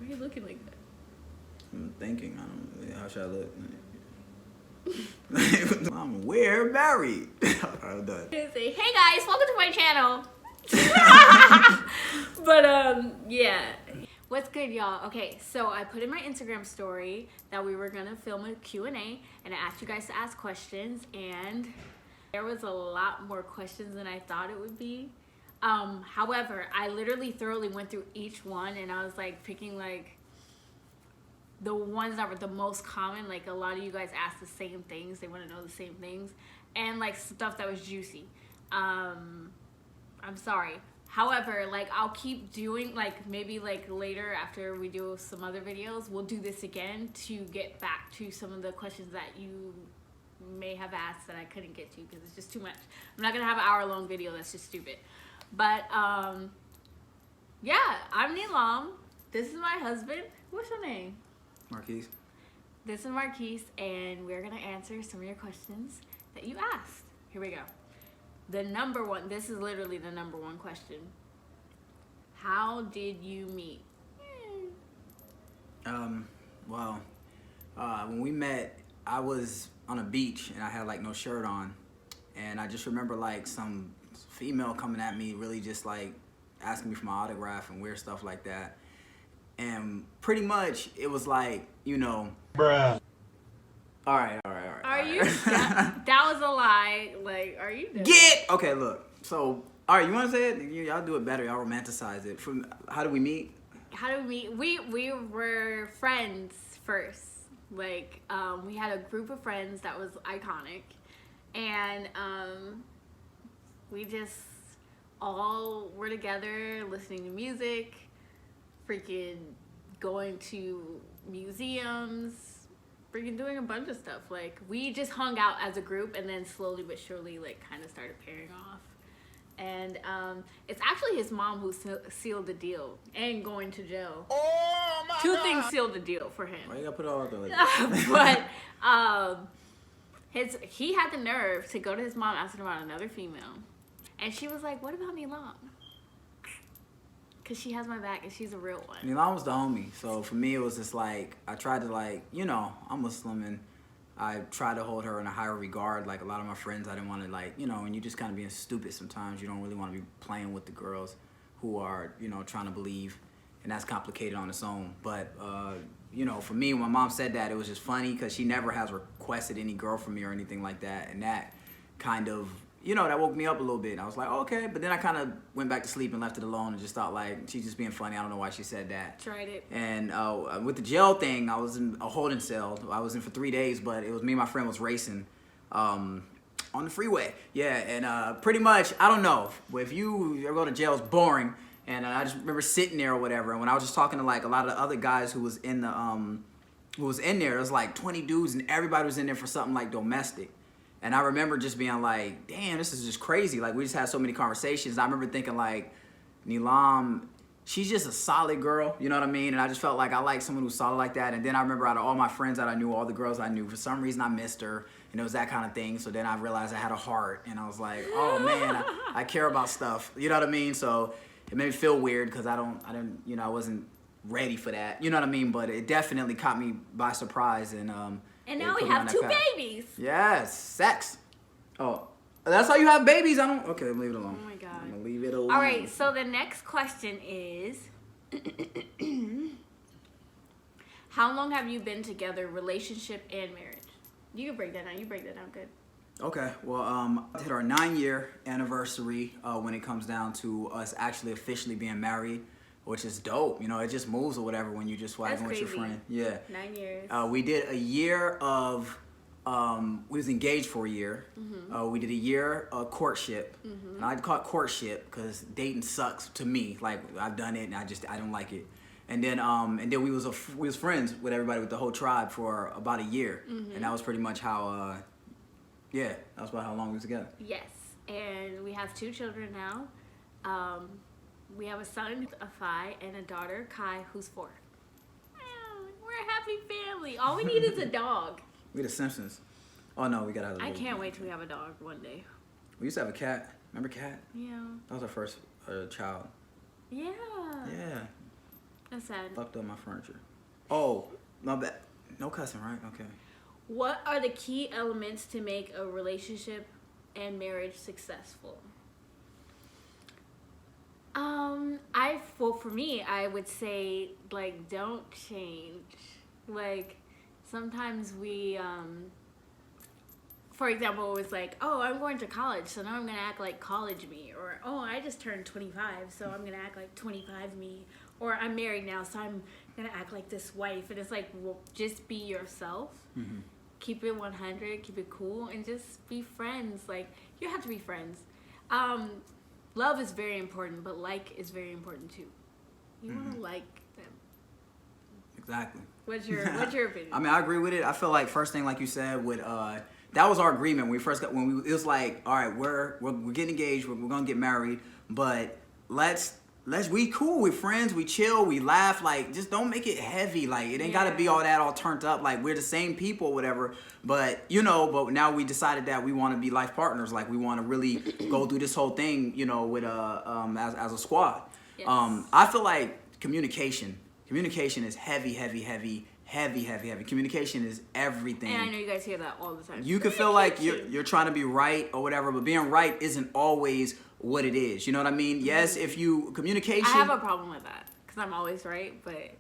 are you looking like that? I'm thinking. I don't know. How should I look? We're married. I'm done. Say, hey guys, welcome to my channel. But yeah. What's good, y'all? Okay, so I put in my Instagram story that we were gonna film a Q&A, and I asked you guys to ask questions, and there was a lot more questions than I thought it would be. However, I literally thoroughly went through each one, and I was like picking like the ones that were the most common. Like a lot of you guys asked the same things, they want to know the same things, and like stuff that was juicy. I'm sorry. However, like I'll keep doing, like maybe like later after we do some other videos, we'll do this again to get back to some of the questions that you may have asked that I couldn't get to because it's just too much. I'm not gonna have an hour-long video, that's just stupid. But yeah, I'm Neelam. This is my husband. What's your name? Marquise. This is Marquise, and we're gonna answer some of your questions that you asked. Here we go. The number one, this is literally the number one question. How did you meet? Well, when we met, I was on a beach and I had like no shirt on. And I just remember like some female coming at me, really just like asking me for my autograph and weird stuff like that. And pretty much it was like, you know, bruh. All right. Are you? That was a lie. Like, are you? Okay, look. So, all right, you want to say it? Y'all do it better. Y'all romanticize it. From how do we meet? How did we meet? We were friends first. Like, we had a group of friends that was iconic, and we just all were together listening to music, freaking going to museums, freaking doing a bunch of stuff. Like, we just hung out as a group, and then slowly but surely like kind of started pairing off. And it's actually his mom who sealed the deal and going to jail. Oh my Two God. things sealed the deal for him. Why you gotta put it all out there like that? But he had the nerve to go to his mom asking about another female, and she was like, "What about Neelam?" Because she has my back and she's a real one. Neelam was the homie. So for me, it was just like, I tried to like, you know, I'm Muslim and I try to hold her in a higher regard. Like a lot of my friends, I didn't want to like, you know, and you just kind of being stupid sometimes. You don't really want to be playing with the girls who are, you know, trying to believe. And that's complicated on its own. But, you know, for me, when my mom said that, it was just funny because she never has requested any girl from me or anything like that. And that kind of, you know, that woke me up a little bit. I was like, oh, okay. But then I kind of went back to sleep and left it alone and just thought, like, she's just being funny. I don't know why she said that. Tried it. And with the jail thing, I was in a holding cell. I was in for 3 days, but it was me and my friend was racing on the freeway. Yeah, and pretty much, I don't know. If you ever go to jail, it's boring. And I just remember sitting there or whatever. And when I was just talking to, like, a lot of the other guys who was in the there was, like, 20 dudes, and everybody was in there for something, like, domestic. And I remember just being like, damn, this is just crazy. Like, we just had so many conversations. I remember thinking, like, Neelam, she's just a solid girl, you know what I mean? And I just felt like I liked someone who's solid like that. And then I remember out of all my friends that I knew, all the girls I knew, for some reason I missed her. And it was that kind of thing. So then I realized I had a heart. And I was like, oh, man, I care about stuff. You know what I mean? So it made me feel weird because I wasn't ready for that. You know what I mean? But it definitely caught me by surprise. And now we have 2 babies. Yes, sex. Oh, that's how you have babies? Okay, leave it alone. Oh my God. I'm gonna leave it alone. All right, so the next question is, how long have you been together, relationship and marriage? You can break that down. You break that down good. Okay, well, hit our 9-year anniversary when it comes down to us actually officially being married, which is dope. You know, it just moves or whatever when you just swagging with your friend. Yeah. 9 years. We did a year of, we was engaged for a year. Mm-hmm. We did a year of courtship. Mm-hmm. And I'd call it courtship because dating sucks to me. Like, I've done it and I don't like it. And then we was friends with everybody, with the whole tribe for about a year. Mm-hmm. And that was pretty much how, that was about how long we was together. Yes, and we have 2 children now. We have a son, Afai, and a daughter, Kai, who's 4. We're a happy family. All we need is a dog. We the Simpsons. Oh no, we gotta have a I can't wait till we have a dog one day. We used to have a cat. Remember Cat? Yeah. That was our first child. Yeah. Yeah. That's sad. Fucked up my furniture. Oh, my bad. No cussing, right? Okay. What are the key elements to make a relationship and marriage successful? For me, I would say, like, don't change. Like, sometimes we, for example, it was like, oh, I'm going to college, so now I'm going to act like college me. Or, oh, I just turned 25, so I'm going to act like 25 me. Or, I'm married now, so I'm going to act like this wife. And it's like, well, just be yourself. Mm-hmm. Keep it 100, keep it cool, and just be friends. Like, you have to be friends. Love is very important, but like is very important too. You want to like them. Exactly. What's your opinion? I mean, I agree with it. I feel like first thing, like you said, with that was our agreement when we first got it was like, all right, we're getting engaged, we're gonna get married, but let's we cool, we friends, we chill, we laugh, like just don't make it heavy, like it ain't gotta be all that all turned up, like we're the same people, whatever. But but now we decided that we want to be life partners, like we want to really go through this whole thing, with as a squad. Yes. I feel like communication is heavy. Communication is everything. And I know you guys hear that all the time. You could feel like you're trying to be right or whatever, but being right isn't always what it is. You know what I mean? Yes, if you communication. I have a problem with that because I'm always right, but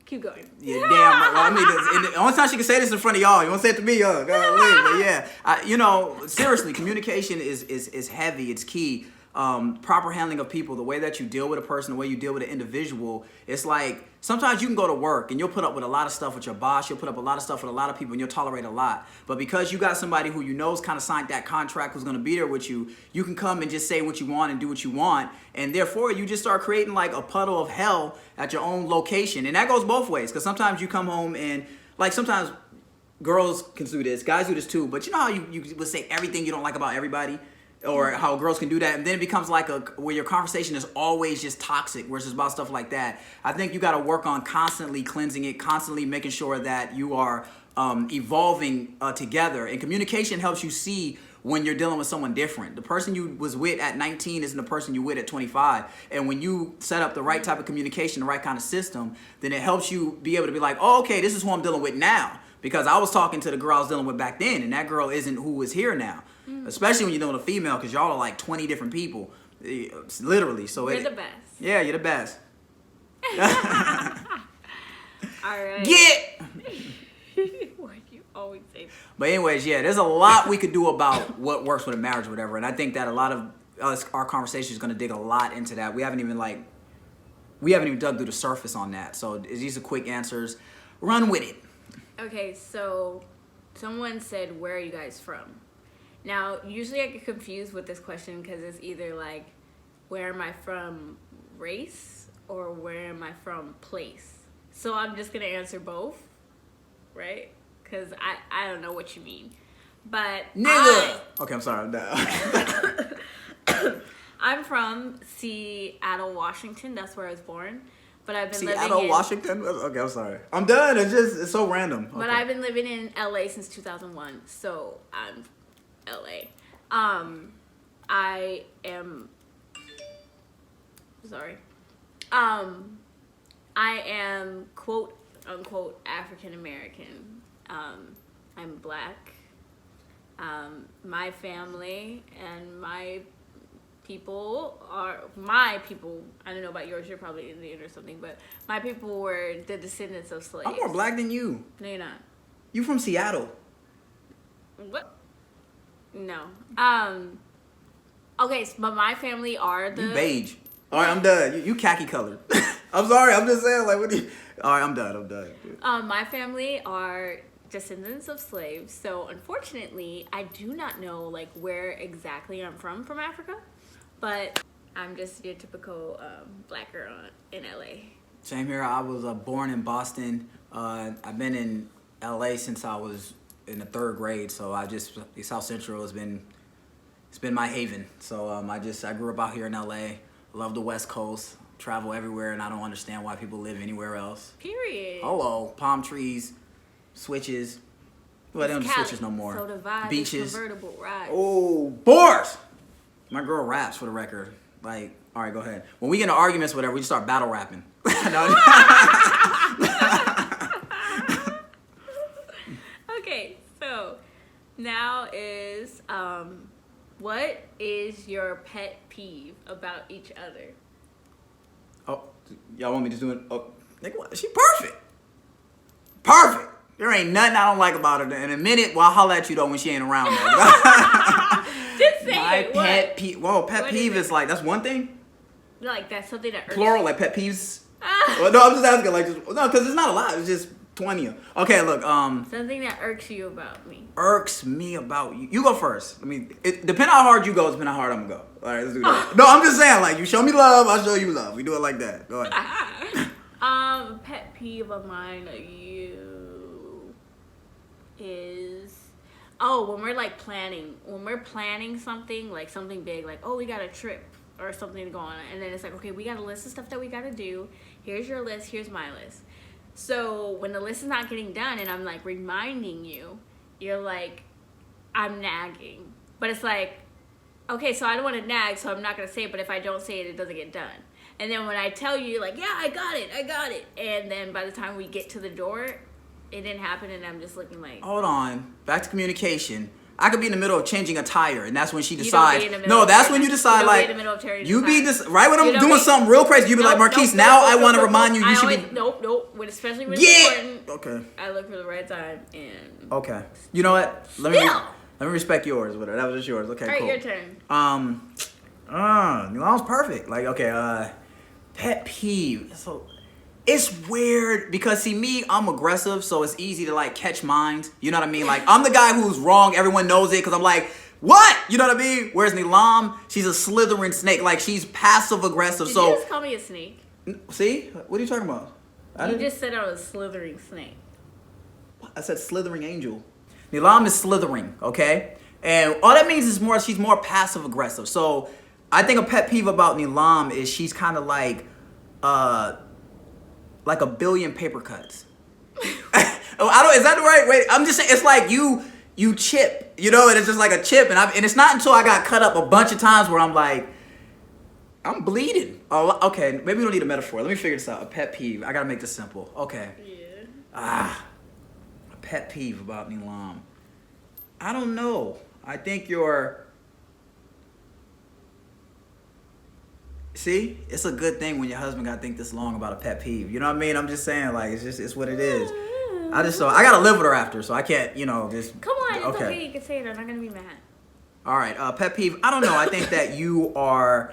keep going. Yeah, damn. Well, I mean, the only time she can say this in front of y'all, you want to say it to me, but yeah, seriously, communication is heavy. It's key. Proper handling of people, the way that you deal with a person, the way you deal with an individual. It's like sometimes you can go to work and you'll put up with a lot of stuff with your boss. You'll put up a lot of stuff with a lot of people and you'll tolerate a lot. But because you got somebody who you know's kind of signed that contract, who's going to be there with you, you can come and just say what you want and do what you want. And therefore, you just start creating like a puddle of hell at your own location. And that goes both ways, because sometimes you come home and like sometimes girls can do this, guys do this too. But you know how you would say everything you don't like about everybody? Or how girls can do that, and then it becomes like where your conversation is always just toxic, where it's just about stuff like that. I think you got to work on constantly cleansing it, constantly making sure that you are evolving together. And communication helps you see when you're dealing with someone different. The person you was with at 19 isn't the person you with at 25. And when you set up the right type of communication, the right kind of system, then it helps you be able to be like, oh, okay, this is who I'm dealing with now. Because I was talking to the girl I was dealing with back then, and that girl isn't who is here now. Especially when you're dealing with a female, because y'all are like 20 different people, literally. So you're the best. Yeah, you're the best. All right. Get. Why do you always say that? But anyways, yeah, there's a lot we could do about what works with a marriage or whatever, and I think that a lot of our conversation is going to dig a lot into that. We haven't even dug through the surface on that. So these are quick answers. Run with it. Okay, so someone said, where are you guys from? Now, usually I get confused with this question because it's either like, where am I from race or where am I from place? So I'm just going to answer both, right? Because I don't know what you mean. But nigga! Okay, I'm sorry, I'm done. I'm from Seattle, Washington. That's where I was born. But I've been living in Washington? Okay, I'm sorry. I'm done. It's so random. Okay. But I've been living in LA since 2001, so I'm LA. I am quote unquote African American. I'm black. My family and my people. I don't know about yours, you're probably Indian or something, but my people were the descendants of slaves. I'm more black than you. No, you're not. You from Seattle. What? No. Okay, but my family are the... You beige. All right, I'm done. You khaki colored. I'm sorry, I'm just saying, like, what do you... All right, I'm done. My family are descendants of slaves, so unfortunately, I do not know, like, where exactly I'm from Africa. But I'm just your typical black girl in LA. Same here. I was born in Boston. I've been in LA since I was in the 3rd grade. So South Central it's been my haven. So I grew up out here in LA. Love the West Coast. Travel everywhere, and I don't understand why people live anywhere else. Period. Hello, palm trees, switches. Well, they don't do switches no more. So the vibe beaches. Is convertible rides. Oh, bars. My girl raps, for the record. Like, all right, go ahead. When we get into arguments, whatever, we just start battle rapping. No. Okay, so now is what is your pet peeve about each other? Oh, y'all want me to do it? Oh, nigga, what? She perfect. Perfect. There ain't nothing I don't like about her. In a minute, well, I'll holler at you though when she ain't around. Just say My it. pet peeve. Whoa, pet What peeve is is like, that's one thing? Like that's something that irks Plural, like pet peeves? Well, no, I'm just asking, like, just, no, because it's not a lot. It's just 20 of them. Okay, look, something that irks you about me. irks me about you. You go first. I mean, depend how hard you go, depend how hard I'm gonna go. All right, let's do that. No, I'm just saying, like, you show me love, I'll show you love. We do it like that. Go ahead. Pet peeve of mine of you is when we're planning something, like something big, like, oh, we got a trip or something to go on, and then it's like, okay, we got a list of stuff that we got to do. Here's your list, here's my list. So when the list is not getting done and I'm like reminding you, you're like, I'm nagging. But it's like, okay, so I don't want to nag, so I'm not going to say it, but if I don't say it, it doesn't get done. And then when I tell you, you're like, yeah, I got it. And then by the time we get to the door, it didn't happen, and I'm just looking like... Hold on. Back to communication. I could be in the middle of changing a tire, and that's when she You decides. don't be in the middle No, of that's tearing- when you decide, you don't like, be in the middle of tearing you the be tire. this right when You I'm don't doing be- something real crazy. You be like, Marquise, now I want to remind you. You should be. Nope. Especially when Yeah. it's important. Okay. I look for the right time and... Okay. You know what? Let me respect yours. Whatever. That was just yours. Okay. All right, cool. your turn. Milan's perfect. Like, okay. Pet peeve. So. It's weird because, see, me, I'm aggressive, so it's easy to, like, catch minds. You know what I mean? Like, I'm the guy who's wrong. Everyone knows it because I'm like, what? You know what I mean? Whereas Neelam, she's a slithering snake. Like, she's passive-aggressive. Did So, you just call me a snake? see? What are you talking about? You just said I was a slithering snake. I said slithering angel. Neelam is slithering, okay? And all that means is she's more passive-aggressive. So, I think a pet peeve about Neelam is she's kind of like a billion paper cuts. Is that the right way? I'm just saying, it's like you chip, you know, and it's just like a chip, and it's not until I got cut up a bunch of times where I'm like, I'm bleeding. Oh, okay, maybe we don't need a metaphor. Let me figure this out. A pet peeve. I gotta make this simple. Okay. Yeah. A pet peeve about Neelam. I don't know. I think you're... See, it's a good thing when your husband got to think this long about a pet peeve. You know what I mean? I'm just saying, like, it's what it is. I got to live with her after, so I can't, just... Come on, it's okay. You can say it. I'm not going to be mad. All right, pet peeve. I don't know. I think that you are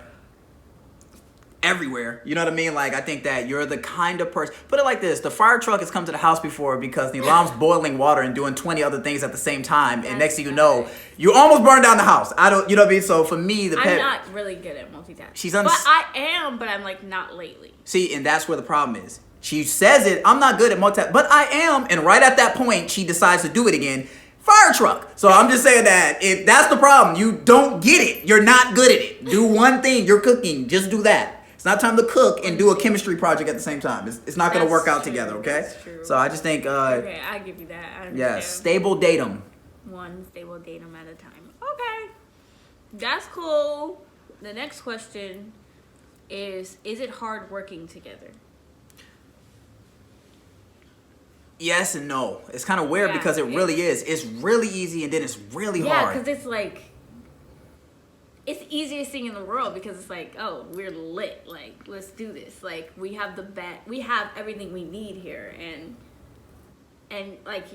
everywhere. You know what I mean? Like, I think that you're the kind of person... Put it like this. The fire truck has come to the house before because Neelam's boiling water and doing 20 other things at the same time. And next thing you know, you almost burned down the house. You know what I mean? So for me, I'm not really good at multitasking. But I am, but I'm like not lately. See, and that's where the problem is. She says it, I'm not good at multitasking, but I am. And right at that point, she decides to do it again. Fire truck. So I'm just saying that if that's the problem, you don't get it. You're not good at it. Do one thing. You're cooking. Just do that. It's not time to cook and do a chemistry project at the same time. It's not going to work out together, okay? That's true. So I just think... okay, I give you that. I understand. Yeah, stable datum. One stable datum at a time. Okay. That's cool. The next question is it hard working together? Yes and no. It's kind of weird because it really is. It's really easy and then it's really hard. Yeah, because it's like... It's the easiest thing in the world because it's like, oh, we're lit. Like, let's do this. Like, we have everything we need here, and like,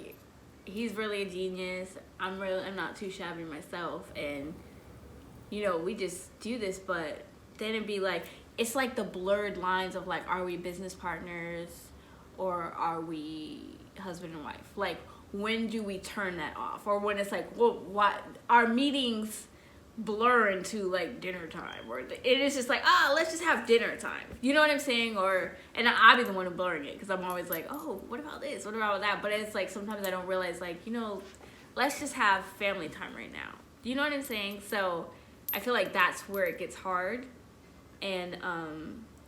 he's really a genius. I'm not too shabby myself, and we just do this. But then it'd be like, it's like the blurred lines of like, are we business partners or are we husband and wife? Like, when do we turn that off? Or when it's like, well, what our meetings blur into like dinner time, or it is just like, let's just have dinner time. You know what I'm saying? And I'll be the one blurring it because I'm always like, oh, what about this? What about that? But it's like sometimes I don't realize, like, let's just have family time right now. You know what I'm saying? So I feel like that's where it gets hard. And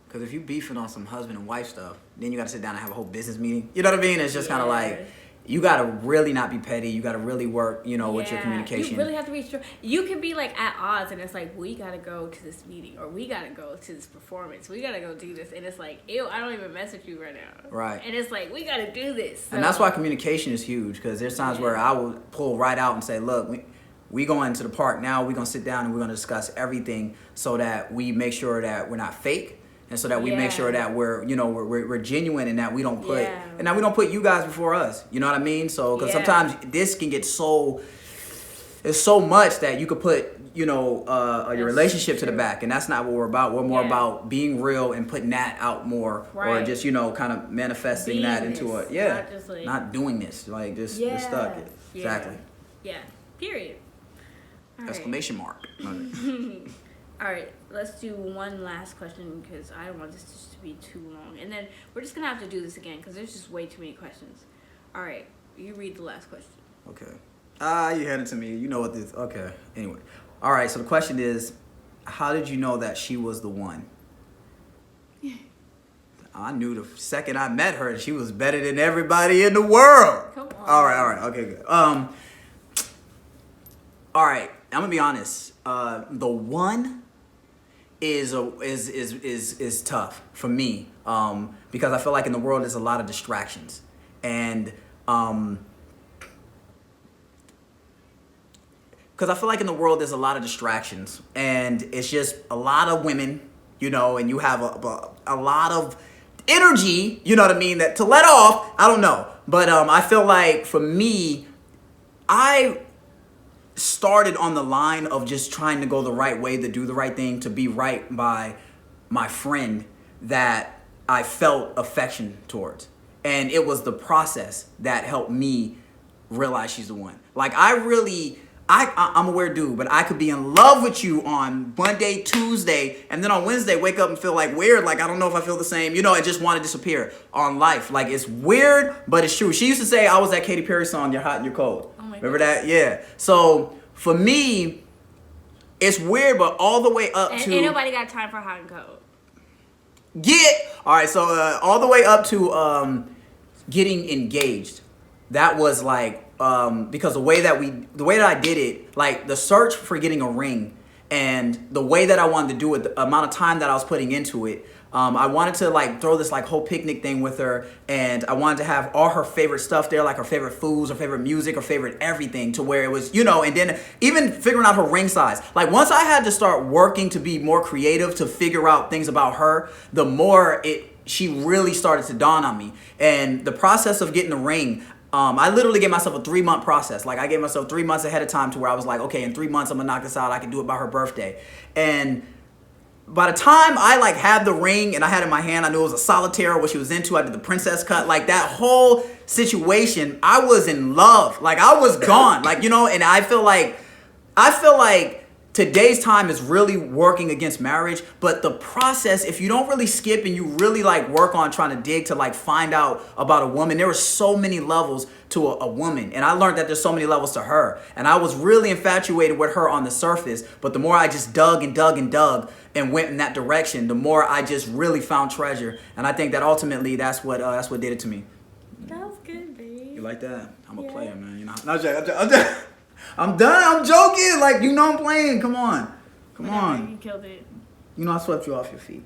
because if you beefing on some husband and wife stuff, then you got to sit down and have a whole business meeting. You know what I mean? It's just kind of like, you gotta really not be petty. You gotta really work, with your communication. You really have to be sure. You can be like at odds, and it's like, we gotta go to this meeting, or we gotta go to this performance. We gotta go do this, and it's like, ew, I don't even mess with you right now. Right. And it's like, we gotta do this. So. And that's why communication is huge, because there's times where I will pull right out and say, look, we going to the park now. We're gonna sit down and we're gonna discuss everything, so that we make sure that we're not fake. And so that we make sure that we're genuine, and that we don't put you guys before us. You know what I mean? So because sometimes this can get it's so much that you could put your relationship to the back, and that's not what we're about. We're more about being real and putting that out more, or just kind of manifesting that into not doing this, like just we're stuck. Exactly. Yeah. Period. All Exclamation mark. All right, let's do one last question, because I don't want this just to be too long. And then we're just going to have to do this again, because there's just way too many questions. All right, you read the last question. Okay. You handed it to me. You know what this... Okay, anyway. All right, so the question is, how did you know that she was the one? I knew the second I met her that she was better than everybody in the world. Come on. All right. Okay, good. All right, I'm going to be honest. The one... is tough for me, because I feel like in the world there's a lot of distractions, and it's just a lot of women, and you have a lot of energy, you know what I mean, that to let off. I don't know, but I feel like for me, I started on the line of just trying to go the right way, to do the right thing, to be right by my friend that I felt affection towards. And it was the process that helped me realize she's the one. Like, I'm a weird dude, but I could be in love with you on Monday, Tuesday, and then on Wednesday wake up and feel like weird, like I don't know if I feel the same, and just want to disappear on life. Like, it's weird, but it's true. She used to say I was that Katy Perry song, You're Hot and You're Cold. Remember that? Yeah. So for me, it's weird, but all the way up to... Ain't nobody got time for hot and cold. All right, so all the way up to getting engaged. That was like, because the way that I did it, like the search for getting a ring and the way that I wanted to do it, the amount of time that I was putting into it, I wanted to like throw this like whole picnic thing with her, and I wanted to have all her favorite stuff there, like her favorite foods, her favorite music, her favorite everything, to where it was, and then even figuring out her ring size. Like, once I had to start working to be more creative, to figure out things about her, the more she really started to dawn on me. And the process of getting the ring, I literally gave myself a 3-month process. Like, I gave myself 3 months ahead of time, to where I was like, okay, in 3 months, I'm gonna knock this out. I can do it by her birthday. And by the time I like had the ring and I had it in my hand, I knew it was a solitaire, what she was into. I did the princess cut, like that whole situation. I was in love, like I was gone, like, and I feel like today's time is really working against marriage, but the process, if you don't really skip and you really like work on trying to dig to like find out about a woman, there were so many levels to a woman. And I learned that there's so many levels to her. And I was really infatuated with her on the surface, but the more I just dug and dug and dug and went in that direction, the more I just really found treasure. And I think that ultimately that's what did it to me. That was good, babe. You like that? I'm a player, man. I'm done. I'm joking. Like, I'm playing. Come on. You killed it. I swept you off your feet.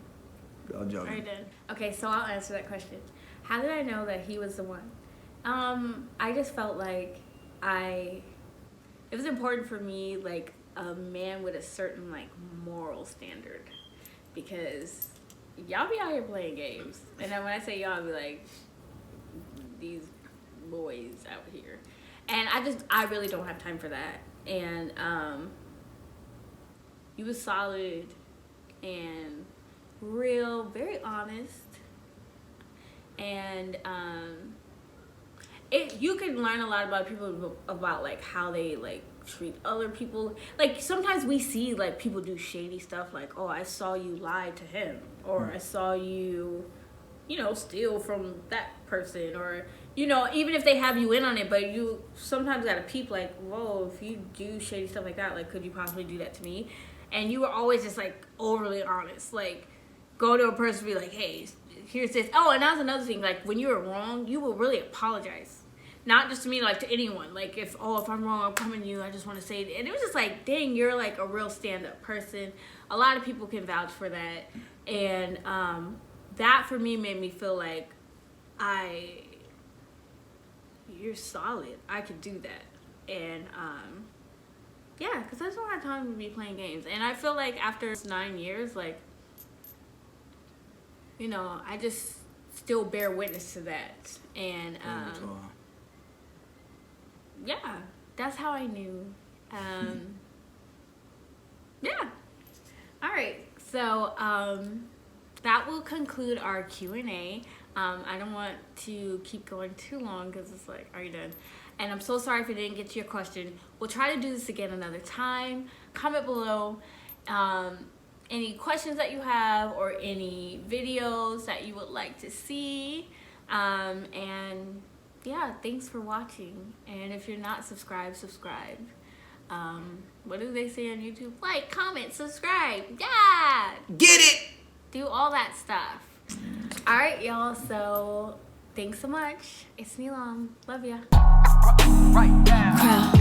I'm joking. Alright, done. Okay, so I'll answer that question. How did I know that he was the one? I just felt like it was important for me, like, a man with a certain, like, moral standard. Because y'all be out here playing games. And then when I say y'all, I be like, these boys out here. And I really don't have time for that. And he was solid and real, very honest. And you can learn a lot about people, about like how they like treat other people. Like, sometimes we see like people do shady stuff, like, oh, I saw you lie to him, or I saw you, steal from that person, or even if they have you in on it, but you sometimes gotta peep, like, whoa, if you do shady stuff like that, like, could you possibly do that to me? And you were always just like overly honest, like, go to a person and be like, hey, here's this. Oh, and that was another thing, like, when you were wrong, you will really apologize. not just to me, like to anyone. Like if I'm wrong, I'm coming to you. I just want to say it. And it was just like, dang, you're like a real stand-up person. A lot of people can vouch for that. And that for me made me feel like you're solid. I could do that. And yeah, because I just don't have time to be playing games. And I feel like after 9 years, like, you know, I just still bear witness to that. And yeah, that's how I knew. Yeah. All right. So that will conclude our Q&A. I don't want to keep going too long because it's like, are you done? And I'm so sorry if I didn't get to your question. We'll try to do this again another time. Comment below any questions that you have or any videos that you would like to see. And yeah, thanks for watching. And if you're not subscribed, subscribe. What do they say on YouTube? Like, comment, subscribe. Yeah! Get it! Do all that stuff. All right, y'all. So thanks so much. It's Neelam. Love ya. Right now.